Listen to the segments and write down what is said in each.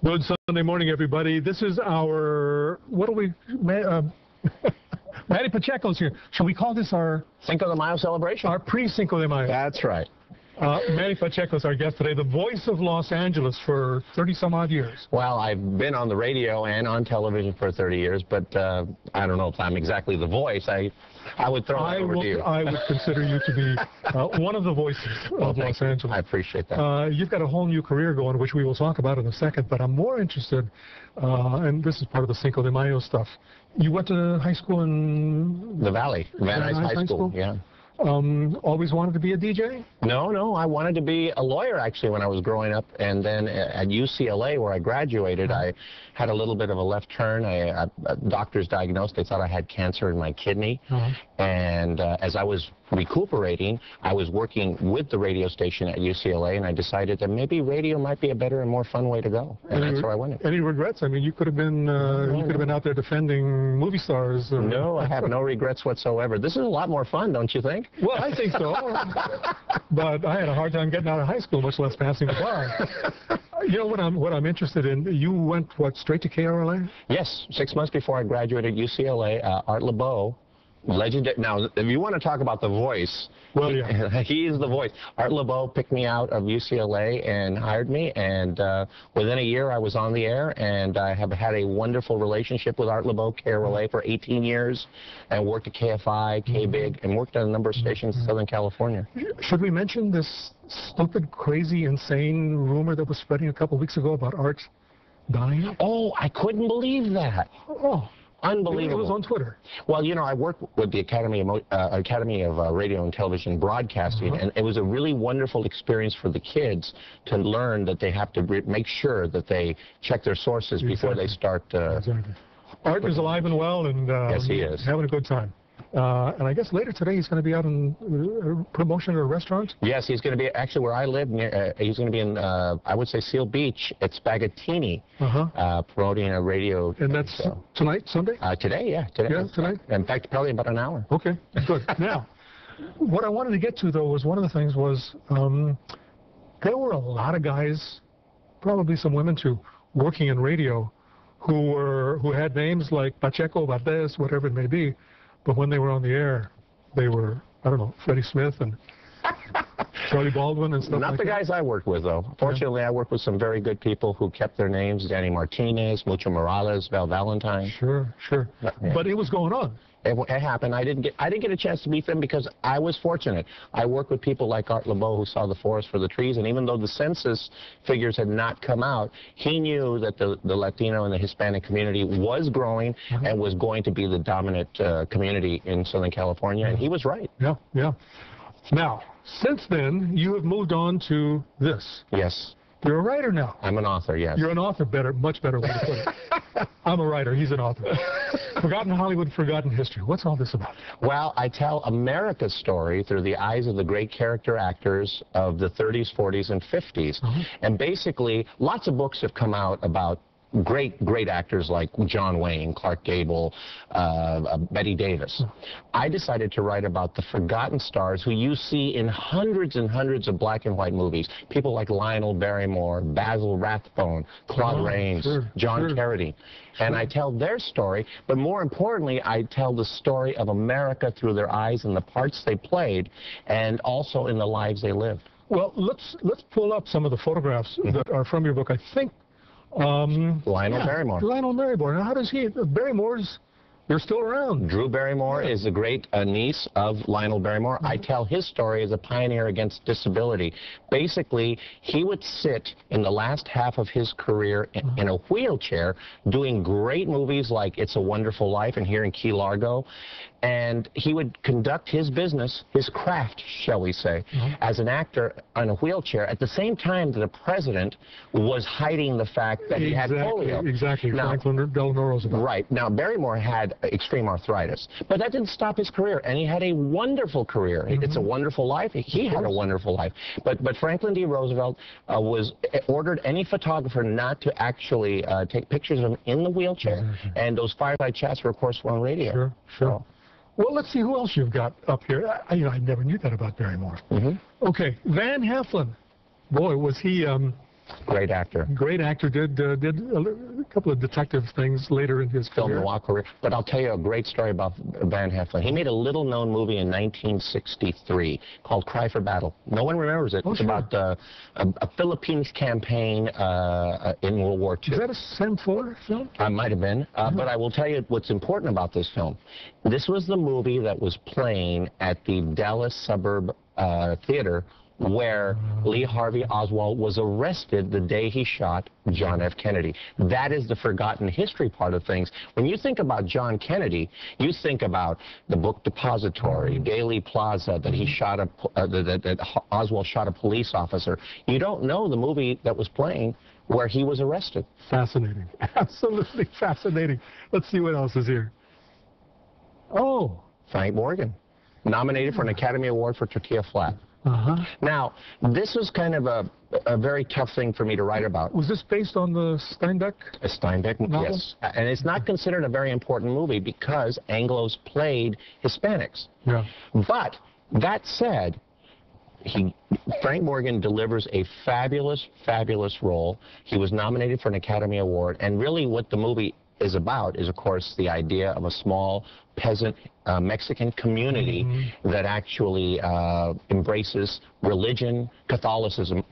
Good Sunday morning, everybody. This is our, what do we, Manny Pacheco's here. Shall we call this our Cinco de Mayo celebration? Our pre-Cinco de Mayo. That's right. Manny Pacheco's our guest today, the voice of Los Angeles for 30-some-odd years. Well, I've been on the radio and on television for 30 years, but I don't know if I'm exactly the voice. I would throw it over to you. I would consider you to be one of the voices of Los Angeles. I appreciate that. You've got a whole new career going, which we will talk about in a second, but I'm more interested, and this is part of the Cinco de Mayo stuff. You went to high school in... The Valley, Van Nuys High School, yeah. Always wanted to be a DJ? No, I wanted to be a lawyer, actually, when I was growing up. And then at UCLA, where I graduated, I had a little bit of a left turn. Doctors diagnosed, they thought I had cancer in my kidney. And as I was recuperating, I was working with the radio station at UCLA, and I decided that maybe radio might be a better and more fun way to go. And that's where I went. Any regrets? I mean, you could have been out there defending movie stars. No, I have no regrets whatsoever. This is a lot more fun, don't you think? Well, I think so. But I had a hard time getting out of high school, much less passing the bar. You know what I'm interested in? You went, what, straight to KRLA? Yes, 6 months before I graduated UCLA, Art LeBeau, legendary. Now, if you want to talk about the voice, well, yeah. He is the voice. Art LeBeau picked me out of UCLA and hired me, and within a year I was on the air, and I have had a wonderful relationship with Art LeBeau, KRLA, for 18 years, and worked at KFI, KBIG, and worked at a number of stations in Southern California. Should we mention this stupid, crazy, insane rumor that was spreading a couple weeks ago about Art dying? Oh, I couldn't believe that. Oh. Unbelievable. It was on Twitter. Well, you know, I work with the Academy of Radio and Television Broadcasting, and it was a really wonderful experience for the kids to learn that they have to make sure that they check their sources before they start. Art is alive and well, and yes, he is having a good time. And I guess later today he's going to be out in promotion at a restaurant? Yes, he's going to be, actually where I live, he's going to be in, I would say, Seal Beach at Spaghettini, promoting a radio. And that's tonight, Sunday? Today, yeah. Today. Yeah, tonight? In fact, probably about an hour. Okay, good. Now, what I wanted to get to, though, was one of the things was there were a lot of guys, probably some women too, working in radio who had names like Pacheco, Valdez, whatever it may be. But when they were on the air, they were, I don't know, Freddie Smith and Charlie Baldwin and stuff like that. Not the guys I worked with, though. Fortunately, I worked with some very good people who kept their names. Danny Martinez, Mucho Morales, Val Valentine. Sure. But it was going on. It happened. I didn't get a chance to meet them because I was fortunate. I worked with people like Art LeBeau, who saw the forest for the trees, and even though the census figures had not come out, he knew that the Latino and the Hispanic community was growing and was going to be the dominant community in Southern California, and he was right. Yeah. Now, since then, you have moved on to this. Yes. You're a writer now. I'm an author, yes. You're an author, much better way to put it. I'm a writer, he's an author. Forgotten Hollywood, Forgotten History. What's all this about? Well, I tell America's story through the eyes of the great character actors of the 30s, 40s, and 50s. And basically, lots of books have come out about great actors like John Wayne, Clark Gable, Bette Davis. I decided to write about the forgotten stars who you see in hundreds and hundreds of black and white movies. People like Lionel Barrymore, Basil Rathbone, Claude Rains, John Carradine. And I tell their story, but more importantly, I tell the story of America through their eyes and the parts they played, and also in the lives they lived. Well, let's pull up some of the photographs that are from your book. I think Lionel Barrymore. Lionel Barrymore. Now, how does he? Barrymore's, they're still around. Drew Barrymore is a great niece of Lionel Barrymore. I tell his story as a pioneer against disability. Basically, he would sit in the last half of his career in a wheelchair doing great movies like It's a Wonderful Life and Here in Key Largo. And he would conduct his business, his craft, shall we say, as an actor on a wheelchair at the same time that the president was hiding the fact that he had polio. Exactly. Now, Franklin Delano Roosevelt. Right. Now, Barrymore had extreme arthritis, but that didn't stop his career, and he had a wonderful career. It's a Wonderful Life. He had a wonderful life. But Franklin D. Roosevelt ordered any photographer not to actually take pictures of him in the wheelchair, and those fireside chats were, of course, on radio. Sure. So, well, let's see who else you've got up here. I never knew that about Barrymore. Okay, Van Heflin. Boy, was he Great actor. Great actor. Did a couple of detective things later in his Film career. noir career. But I'll tell you a great story about Van Heflin. He made a little-known movie in 1963 called Cry for Battle. No one remembers it. It's about a Philippines campaign in World War II. Is that a Sam Fuller film? I might have been. But I will tell you what's important about this film. This was the movie that was playing at the Dallas Suburb Theater where Lee Harvey Oswald was arrested the day he shot John F. Kennedy. That is the forgotten history part of things. When you think about John Kennedy, you think about the book Depository, Daley Plaza, that he shot that Oswald shot a police officer. You don't know the movie that was playing where he was arrested. Fascinating. Absolutely fascinating. Let's see what else is here. Oh. Frank Morgan, nominated for an Academy Award for Tortilla Flat. Now, this was kind of a very tough thing for me to write about. Was this based on the Steinbeck? A Steinbeck, novel? Yes. And it's not considered a very important movie because Anglos played Hispanics. Yeah. But that said, Frank Morgan delivers a fabulous, fabulous role. He was nominated for an Academy Award, and really what the movie is about is, of course, the idea of a small peasant Mexican community that actually embraces religion, Catholicism,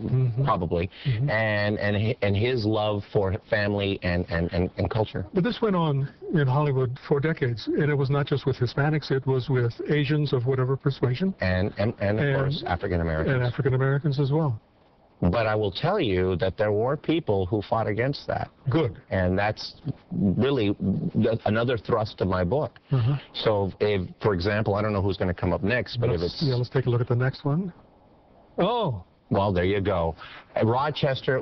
probably, and his love for family and culture. But this went on in Hollywood for decades, and it was not just with Hispanics, it was with Asians of whatever persuasion. And of course, African Americans. And African Americans as well. But I will tell you that there were people who fought against that. Good. And that's really another thrust of my book. So, if, for example, I don't know who's going to come up next, but if it's... Yeah, let's take a look at the next one. Oh. Well, there you go. Rochester,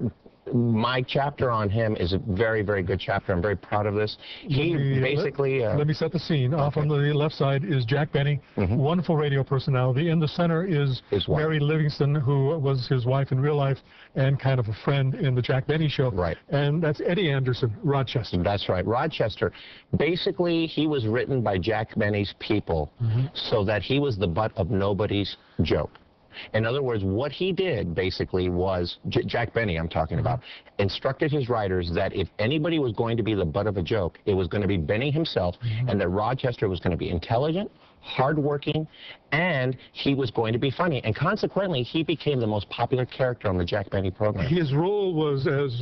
my chapter on him is a very, very good chapter. I'm very proud of this. He basically... let me set the scene. Off on the left side is Jack Benny, wonderful radio personality. In the center is Mary Livingston, who was his wife in real life and kind of a friend in the Jack Benny show. Right. And that's Eddie Anderson, Rochester. That's right. Rochester. Basically, he was written by Jack Benny's people so that he was the butt of nobody's joke. In other words, what he did basically was, Jack Benny I'm talking about, instructed his writers that if anybody was going to be the butt of a joke, it was going to be Benny himself, and that Rochester was going to be intelligent, hardworking, and he was going to be funny. And consequently, he became the most popular character on the Jack Benny program. His role was as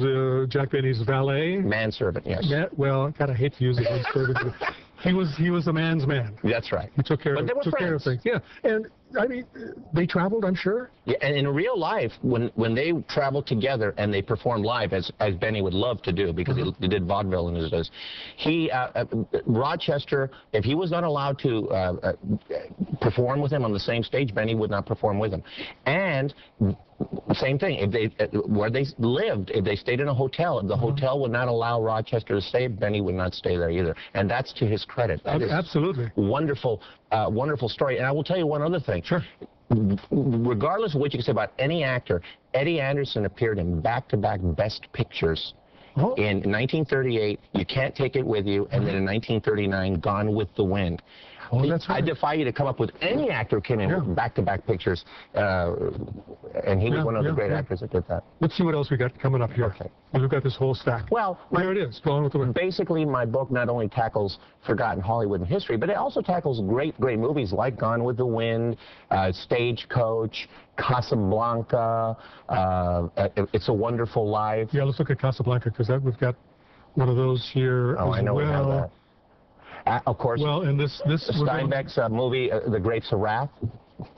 Jack Benny's valet? Manservant, yes. Well, God, I hate to use the word servant. He was a man's man. That's right. He took care of things. Yeah, and I mean, they traveled, I'm sure. Yeah, and in real life, when they traveled together and they performed live, as Benny would love to do, because he did vaudeville in his days, Rochester, if he was not allowed to perform with him on the same stage, Benny would not perform with him. And same thing, where they lived, if they stayed in a hotel, if the hotel would not allow Rochester to stay, Benny would not stay there either. And that's to his credit. That is absolutely wonderful, wonderful story. And I will tell you one other thing. Sure. Regardless of what you can say about any actor, Eddie Anderson appeared in back-to-back Best Pictures. In 1938, You Can't Take It With You, and then in 1939, Gone with the Wind. Oh, that's right. I defy you to come up with any actor who came in back-to-back pictures, and he was one of the great actors that did that. Let's see what else we got coming up here. Okay. We've got this whole stack. Well, there it is. Gone with the Wind. Basically, my book not only tackles forgotten Hollywood and history, but it also tackles great movies like Gone with the Wind, Stagecoach, Casablanca, It's a Wonderful Life. Yeah, let's look at Casablanca, because we've got one of those here as I know well. we have that. Of course, well, and this Steinbeck's movie, The Grapes of Wrath,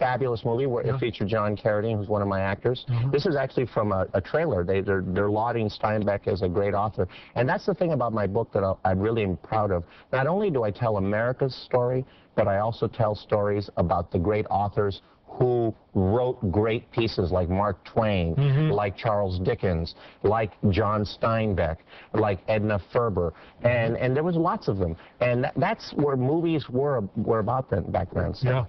fabulous movie where it featured John Carradine, who's one of my actors. This is actually from a trailer. They're lauding Steinbeck as a great author, and that's the thing about my book that I really am proud of. Not only do I tell America's story, but I also tell stories about the great authors who wrote great pieces like Mark Twain, like Charles Dickens, like John Steinbeck, like Edna Ferber, and there was lots of them. And that's where movies were about then, back then. So. Yeah.